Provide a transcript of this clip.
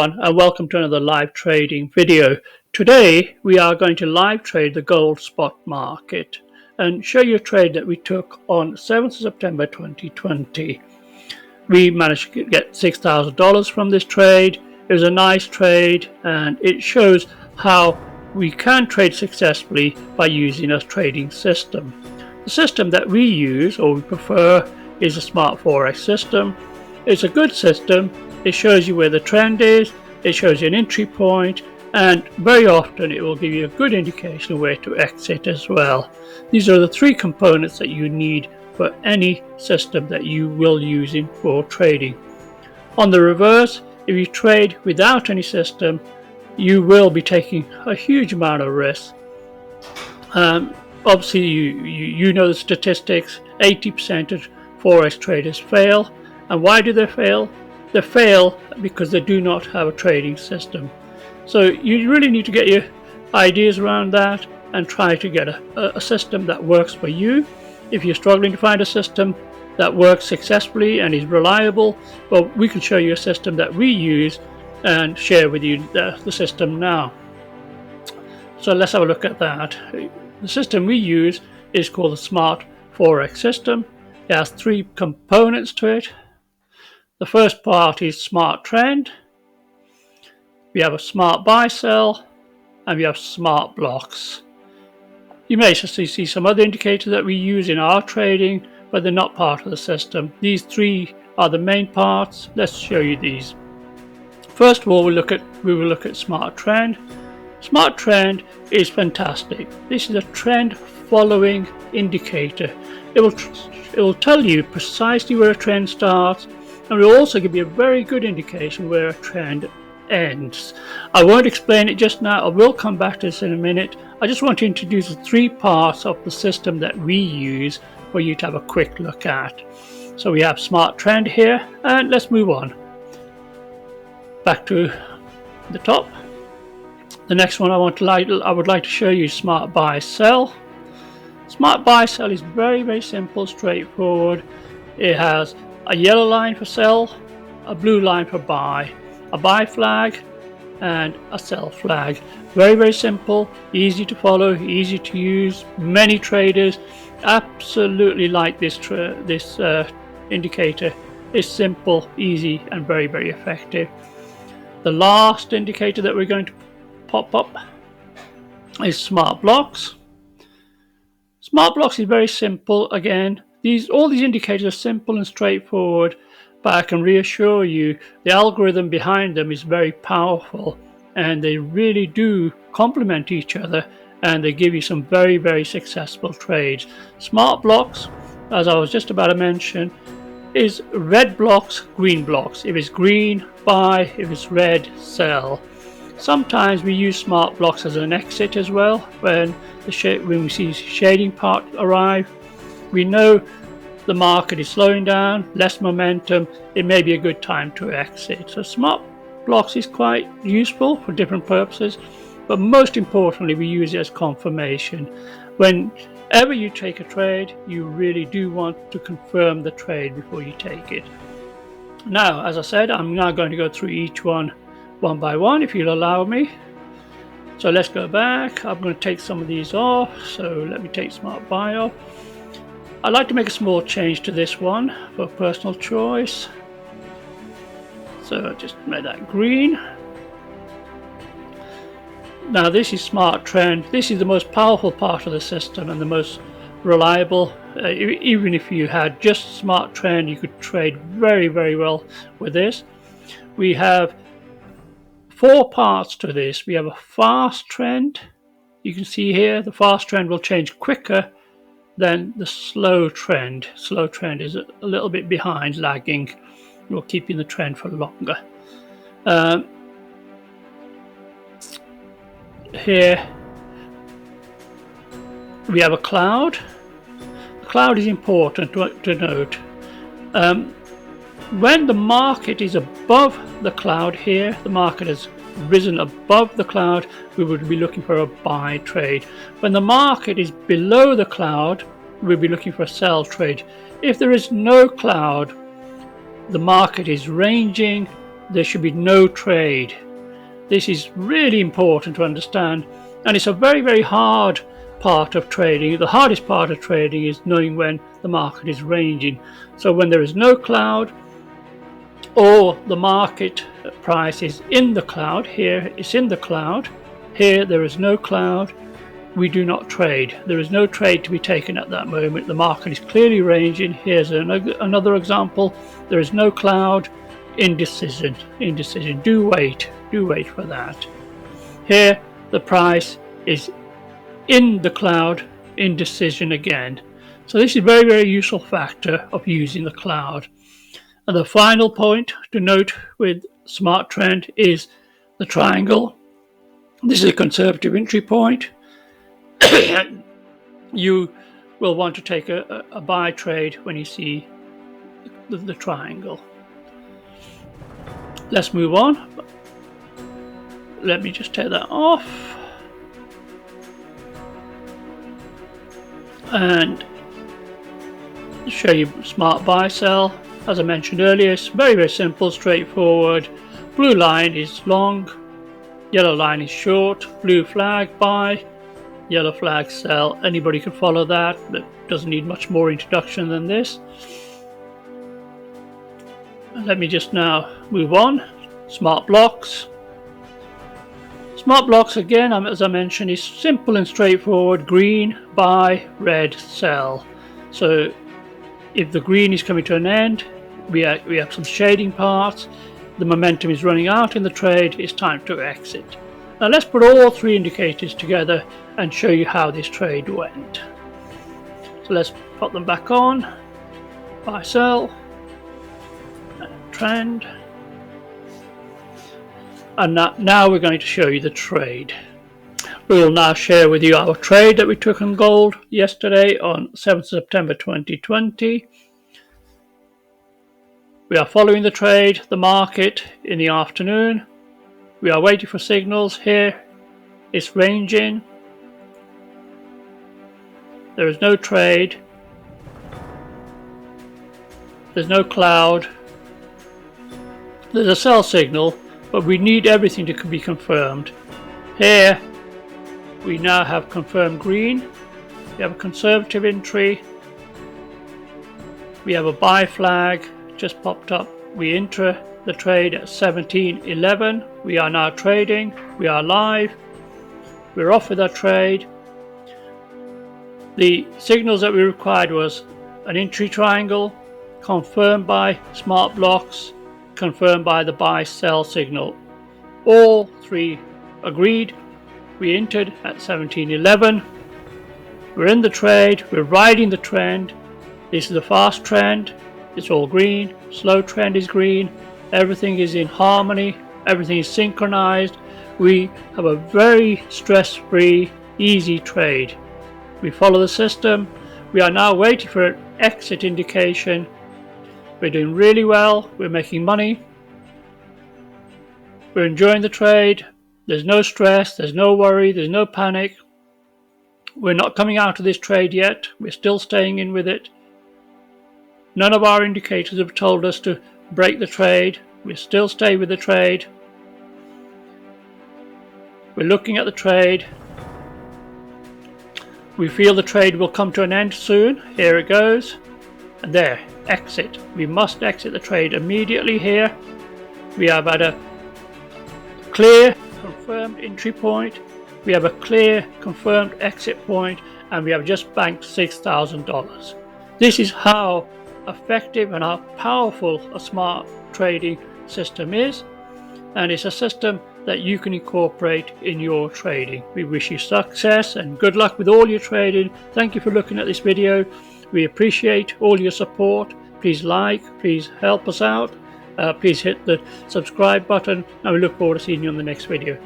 everyone, and welcome to another live trading video. Today we are going to live trade the gold spot market and show you a trade that we took on 7th of September 2020. We managed to get $6,000 from this trade. It was a nice trade and it shows how we can trade successfully by using a trading system. The system that we use, or we prefer, is the Smart Forex System. It's a good system. It shows you where the trend is, it shows you an entry point, and very often it will give you a good indication of where to exit as well. These are the three components that you need for any system that you will use for trading. On the reverse, if you trade without any system, you will be taking a huge amount of risk. Obviously, you know the statistics. 80% of Forex traders fail. And why do they fail? They fail because they do not have a trading system. So you really need to get your ideas around that and try to get a system that works for you. If you're struggling to find a system that works successfully and is reliable, well, we can show you a system that we use and share with you the system now. So let's have a look at that. The system we use is called the Smart Forex System. It has three components to it. The first part is Smart Trend. We have a Smart Buy Sell, and we have Smart Blocks. You may see some other indicators that we use in our trading, but they're not part of the system. These three are the main parts. Let's show you these. First of all, we will look at Smart Trend. Smart Trend is fantastic. This is a trend following indicator. It will tell you precisely where a trend starts, and will also give you a very good indication where a trend ends. I won't explain it just now. I will come back to this in a minute. I just want to introduce the three parts of the system that we use for you to have a quick look at. So we have Smart Trend here, and let's move on. Back to the top. The next one I would like to show you is Smart Buy Sell. Smart Buy Sell is very simple, straightforward. It has a yellow line for sell, a blue line for buy, a buy flag, and a sell flag. Very simple, easy to follow, easy to use. Many traders absolutely like this indicator. It's simple, easy, and very effective. The last indicator that we're going to pop up is Smart Blocks. Smart Blocks is very simple. Again, all these indicators are simple and straightforward, but I can reassure you the algorithm behind them is very powerful, and they really do complement each other, and they give you some very successful trades. Smart Blocks, as I was just about to mention, is red blocks, green blocks. If it's green, buy. If it's red, sell. Sometimes we use Smart Blocks as an exit as well. When we see shading part arrive, we know the market is slowing down, less momentum, it may be a good time to exit. So Smart Blocks is quite useful for different purposes, but most importantly we use it as confirmation. Whenever you take a trade, you really do want to confirm the trade before you take it. Now, as I said, I'm now going to go through each one by one, if you'll allow me. So let's go back. I'm going to take some of these off. So let me take Smart Buy off. I'd like to make a small change to this one for personal choice. So I just made that green. Now this is Smart Trend. This is the most powerful part of the system and the most reliable. Even if you had just Smart Trend, you could trade very well with this. We have four parts to this. We have a fast trend. You can see here the fast trend will change quicker than the slow trend. Slow trend is a little bit behind, lagging. We're keeping the trend for longer. Here we have a cloud. The cloud is important to note. When the market is above the cloud here, the market has risen above the cloud, we would be looking for a buy trade. When the market is below the cloud, we'll be looking for a sell trade. If there is no cloud, the market is ranging, there should be no trade. This is really important to understand, and it's a very, very hard part of trading. The hardest part of trading is knowing when the market is ranging. So when there is no cloud, or the market price is in the cloud, here it's in the cloud, here there is no cloud, we do not trade. There is no trade to be taken at that moment. The market is clearly ranging. Here's another example. There is no cloud, indecision. Do wait for that. Here the price is in the cloud, indecision again. So this is a very, very useful factor of using the cloud. And the final point to note with Smart Trend is the triangle. This is a conservative entry point. You will want to take a buy trade when you see the triangle. Let's move on. Let me just take that off. And show you smart buy sell. As I mentioned earlier, it's very, very simple, straightforward. Blue line is long, yellow line is short, blue flag buy, yellow flag sell. Anybody can follow that. It doesn't need much more introduction than this. Let me just now move on. Smart blocks. Smart blocks, again, as I mentioned, is simple and straightforward. Green buy, red sell. So if the green is coming to an end, we have some shading parts, the momentum is running out in the trade, it's time to exit. Now let's put all three indicators together and show you how this trade went. So let's put them back on. Buy, sell, trend. And now we're going to show you the trade. We will now share with you our trade that we took on gold yesterday on 7th September 2020. We are following the trade, the market in the afternoon. We are waiting for signals. Here it's ranging. There is no trade. There's no cloud. There's a sell signal, but we need everything to be confirmed. Here we now have confirmed green. We have a conservative entry. We have a buy flag just popped up. We enter the trade at 17.11. We are now trading. We are live. We're off with our trade. The signals that we required was an entry triangle, confirmed by smart blocks, confirmed by the buy sell signal. All three agreed. We entered at 17.11. We're in the trade. We're riding the trend. This is a fast trend. It's all green. Slow trend is green. Everything is in harmony. Everything is synchronized. We have a very stress-free, easy trade. We follow the system. We are now waiting for an exit indication. We're doing really well. We're making money. We're enjoying the trade. There's no stress. There's no worry. There's no panic. We're not coming out of this trade yet. We're still staying in with it. None of our indicators have told us to break the trade. We still stay with the trade. We're looking at the trade. We feel the trade will come to an end soon. Here it goes. And there, exit. We must exit the trade immediately here. We have had a clear confirmed entry point. We have a clear confirmed exit point, and we have just banked $6,000. This is how effective and how powerful a smart trading system is, and it's a system that you can incorporate in your trading. We wish you success and good luck with all your trading. Thank you for looking at this video. We appreciate all your support. Please like, please help us out. Please hit the subscribe button, and we look forward to seeing you on the next video.